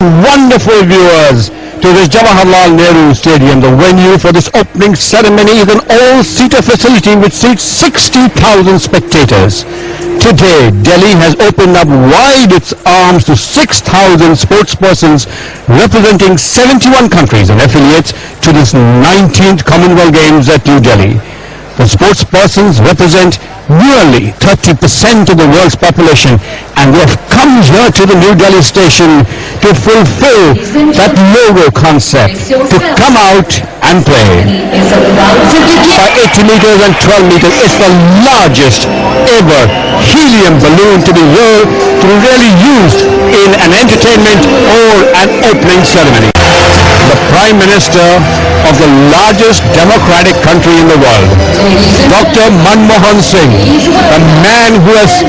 Wonderful viewers to this Jawaharlal Nehru Stadium. The venue for this opening ceremony is an all-seater facility which seats 60,000 spectators. Today, Delhi has opened up wide its arms to 6,000 sportspersons representing 71 countries and affiliates to this 19th CommonWealth Games at New Delhi. The sportspersons represent nearly 30% of the world's population, and they have come here to the New Delhi station to fulfill that logo concept, to come out and play. By 80 meters and 12 meters, it's the largest ever helium balloon to be really used in an entertainment or an opening ceremony. The Prime Minister of the largest democratic country in the world, Dr. Manmohan Singh, the man who has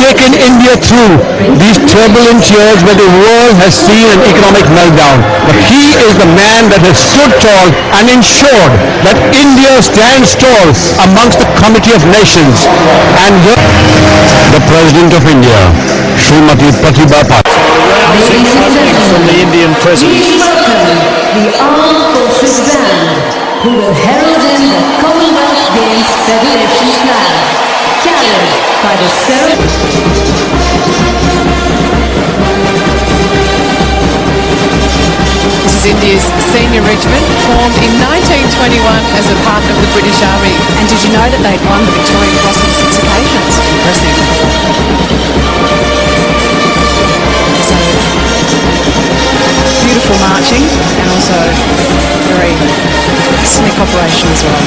taken India through these turbulent years where the world has seen an economic meltdown. But he is the man that has stood tall and ensured that India stands tall amongst the Committee of Nations. And the President of India, Srimati Pratibha Patil. From the Indian President. The Armed Forces Band, who will herald in the CommonWealth Games Federation flag, carried by the This is India's senior regiment, formed in 1921 as a part of the British Army. And did you know that they'd won the Victoria Cross on 6 occasions? Impressive. Beautiful marching and also very slick operation as well.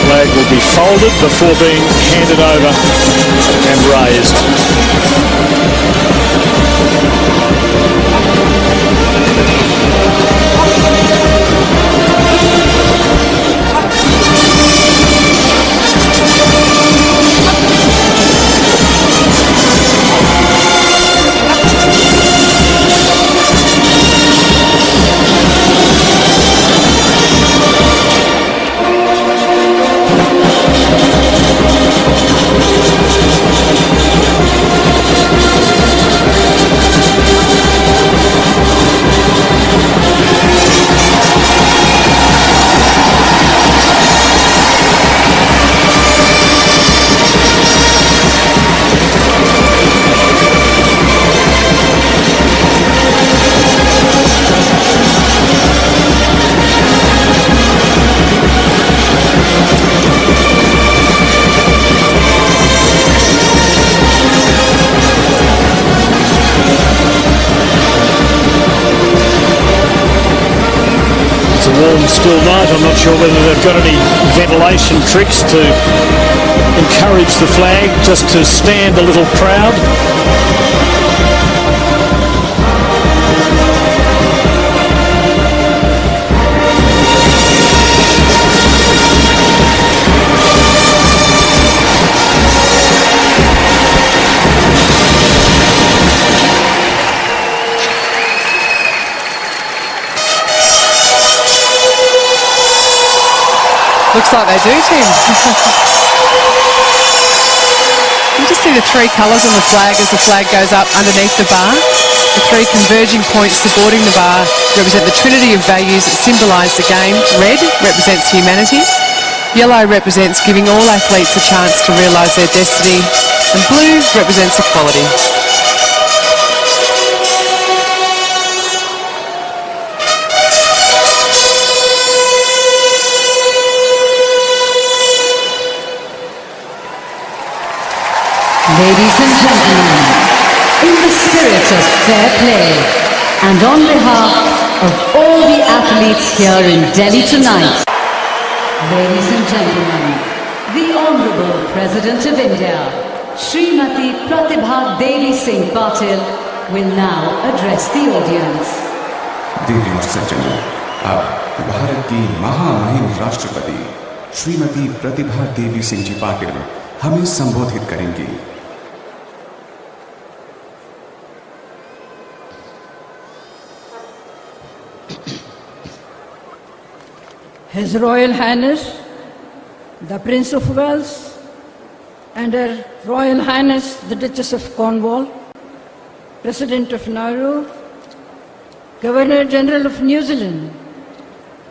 Flag will be folded before being handed over and raised. Warm, still night. I'm not sure whether they've got any ventilation tricks to encourage the flag just to stand a little proud. Looks like they do, Tim. You just see the three colours on the flag as the flag goes up underneath the bar. The three converging points supporting the bar represent the trinity of values that symbolise the game. Red represents humanity. Yellow represents giving all athletes a chance to realise their destiny. And blue represents equality. Ladies and gentlemen, in the spirit of fair play and on behalf of all the athletes here in Delhi tonight, ladies and gentlemen, the Honourable President of India, Srimati Pratibha Devi Singh Patil, will now address the audience. देवी और सज्जनों, अब भारत की महामहिम राष्ट्रपति श्रीमती प्रतिभा देवी सिंह जी पाटिल हमें संबोधित करेंगी। His Royal Highness, the Prince of Wales, and Her Royal Highness, the Duchess of Cornwall, President of Nauru, Governor General of New Zealand,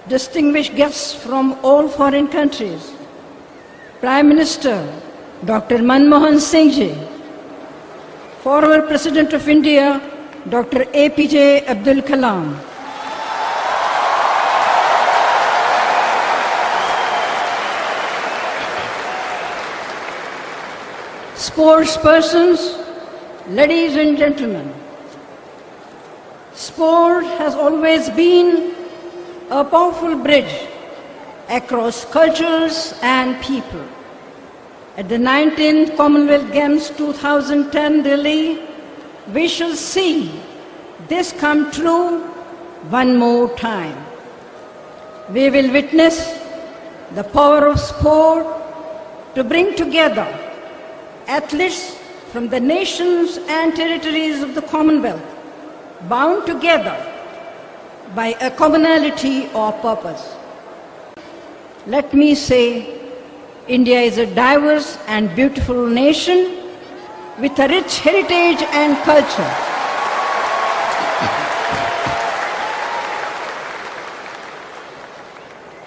distinguished guests from all foreign countries, Prime Minister Dr. Manmohan Singh ji, former President of India Dr. APJ Abdul Kalam, sports persons, ladies and gentlemen, sport has always been a powerful bridge across cultures and people. At the 19th Commonwealth Games 2010 Delhi, we shall see this come true one more time. We will witness the power of sport to bring together athletes from the nations and territories of the Commonwealth, bound together by a commonality or purpose. Let me say, India is a diverse and beautiful nation with a rich heritage and culture.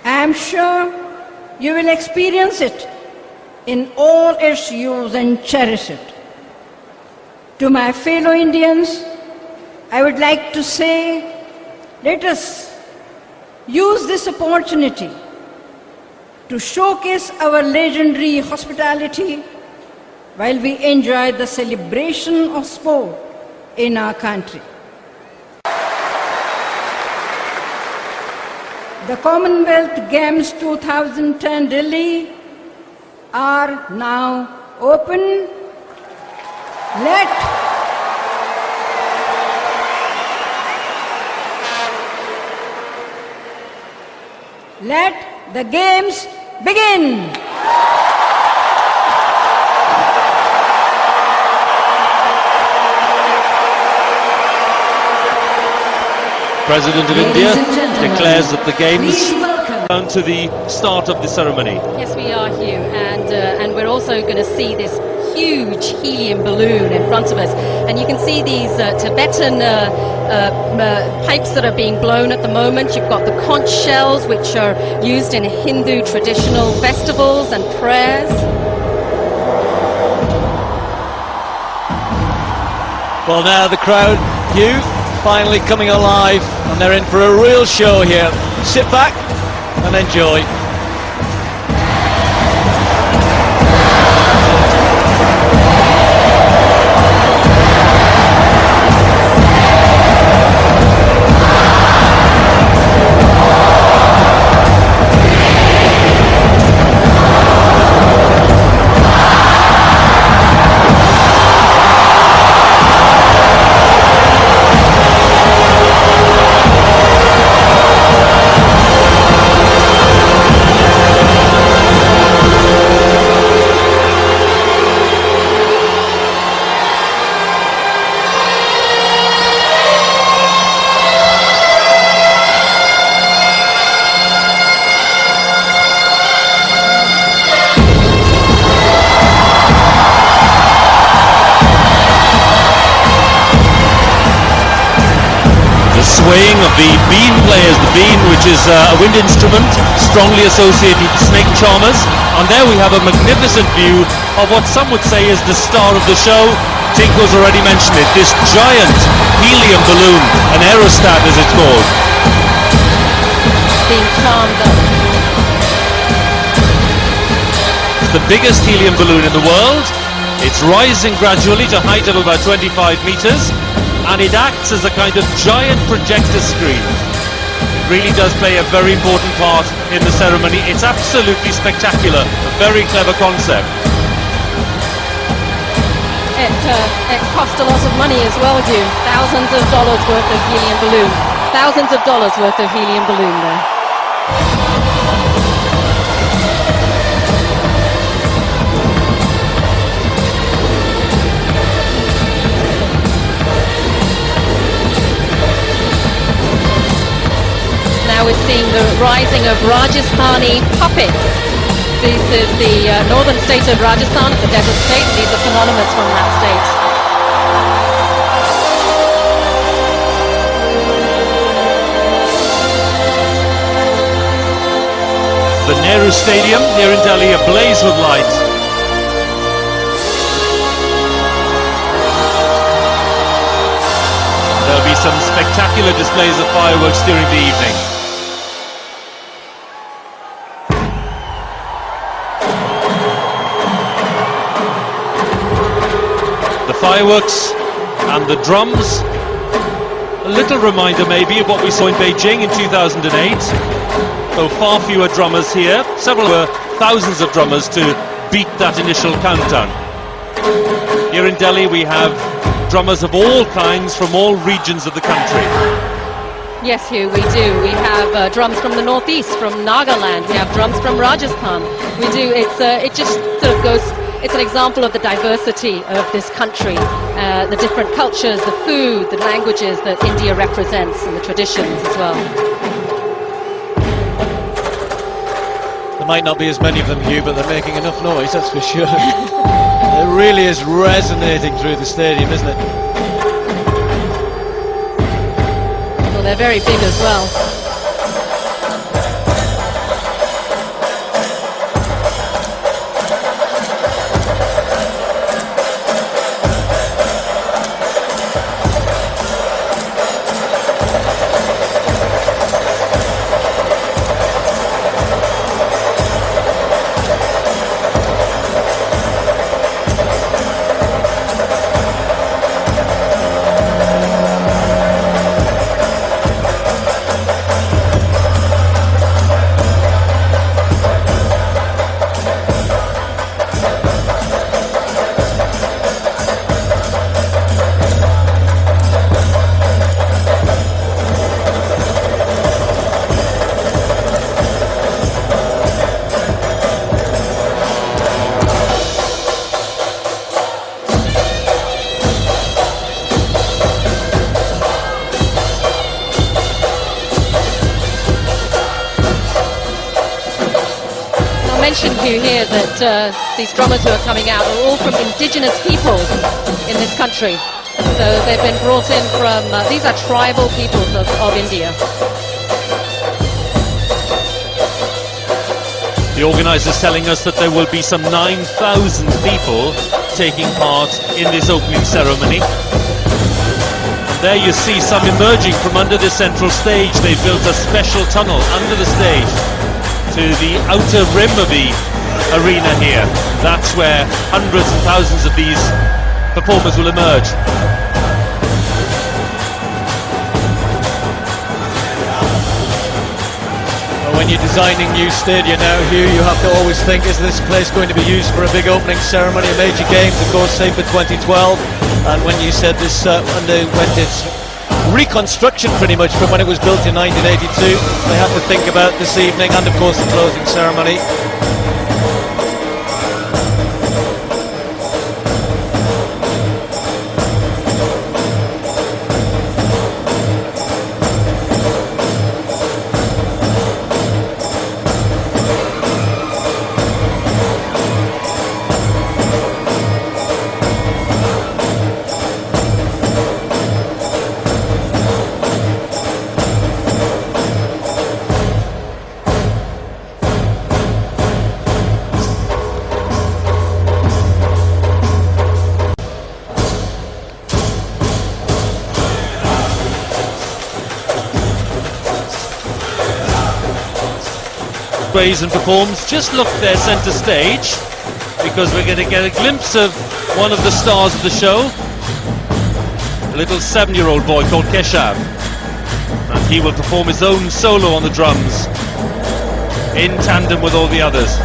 I am sure you will experience it in all its hues and cherish it. To my fellow Indians, I would like to say, let us use this opportunity to showcase our legendary hospitality while we enjoy the celebration of sport in our country. The Commonwealth Games 2010 Delhi are now open. Let the games begin. President of India declares that the Games down to the start of the ceremony. Yes, we are, Hugh, and we're also going to see this huge helium balloon in front of us, and you can see these Tibetan pipes that are being blown at the moment. You've got the conch shells, which are used in Hindu traditional festivals and prayers. Well, now the crowd, Hugh, finally coming alive, and they're in for a real show here. Sit back and enjoy. Swaying of the bean players, the bean, which is a wind instrument strongly associated with snake charmers. And there we have a magnificent view of what some would say is the star of the show. Tinko's already mentioned it, this giant helium balloon, an aerostat as it's called. Being charmed up. It's the biggest helium balloon in the world. It's rising gradually to a height of about 25 meters. And it acts as a kind of giant projector screen. It really does play a very important part in the ceremony. It's absolutely spectacular, a very clever concept. It cost a lot of money as well, Hugh. Thousands of dollars worth of helium balloon. Thousands of dollars worth of helium balloon there. Now we're seeing the rising of Rajasthani puppets. This is the northern state of Rajasthan. It's a desert state. These are synonymous from that state. Nehru Stadium here in Delhi ablaze with light. There'll be some spectacular displays of fireworks during the evening. The fireworks and the drums, a little reminder maybe of what we saw in Beijing in 2008. Though far fewer drummers here, several thousands of drummers to beat that initial countdown. Here in Delhi we have drummers of all kinds from all regions of the country. Yes, Hugh, we do. We have drums from the northeast, from Nagaland. We have drums from Rajasthan. We do. It just sort of goes. It's an example of the diversity of this country, the different cultures, the food, the languages that India represents, and the traditions as well. There might not be as many of them, Hugh, but they're making enough noise, that's for sure. It really is resonating through the stadium, isn't it? Well, they're very big as well. Mentioned you here that these drummers who are coming out are all from indigenous peoples in this country. So they've been brought in from, these are tribal peoples of India. The organisers telling us that there will be some 9,000 people taking part in this opening ceremony. And there you see some emerging from under the central stage. They've built a special tunnel under the stage to the outer rim of the arena here. That's where hundreds and thousands of these performers will emerge. Well, when you're designing new stadia now, Hugh, you have to always think, is this place going to be used for a big opening ceremony, a major games, of course, say for 2012? And when you said this underwent its reconstruction pretty much from when it was built in 1982, they have to think about this evening and of course the closing ceremony. And performs. Just look there centre stage, because we're going to get a glimpse of one of the stars of the show, a little 7-year-old boy called Keshav, and he will perform his own solo on the drums in tandem with all the others.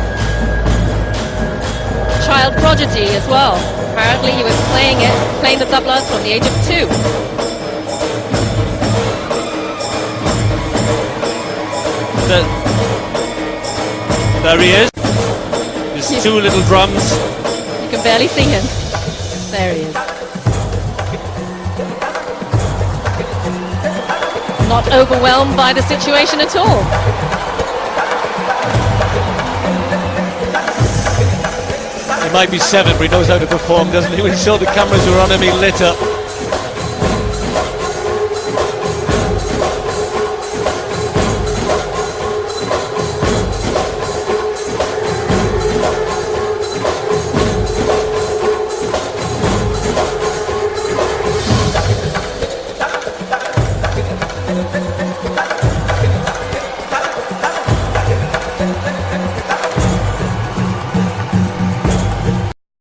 Child prodigy as well. Apparently he was playing the tablas from the age of 2. There he is. There's 2 little drums. You can barely see him. There he is. Not overwhelmed by the situation at all. He might be 7, but he knows how to perform, doesn't he? When he saw the cameras were on him, he lit up.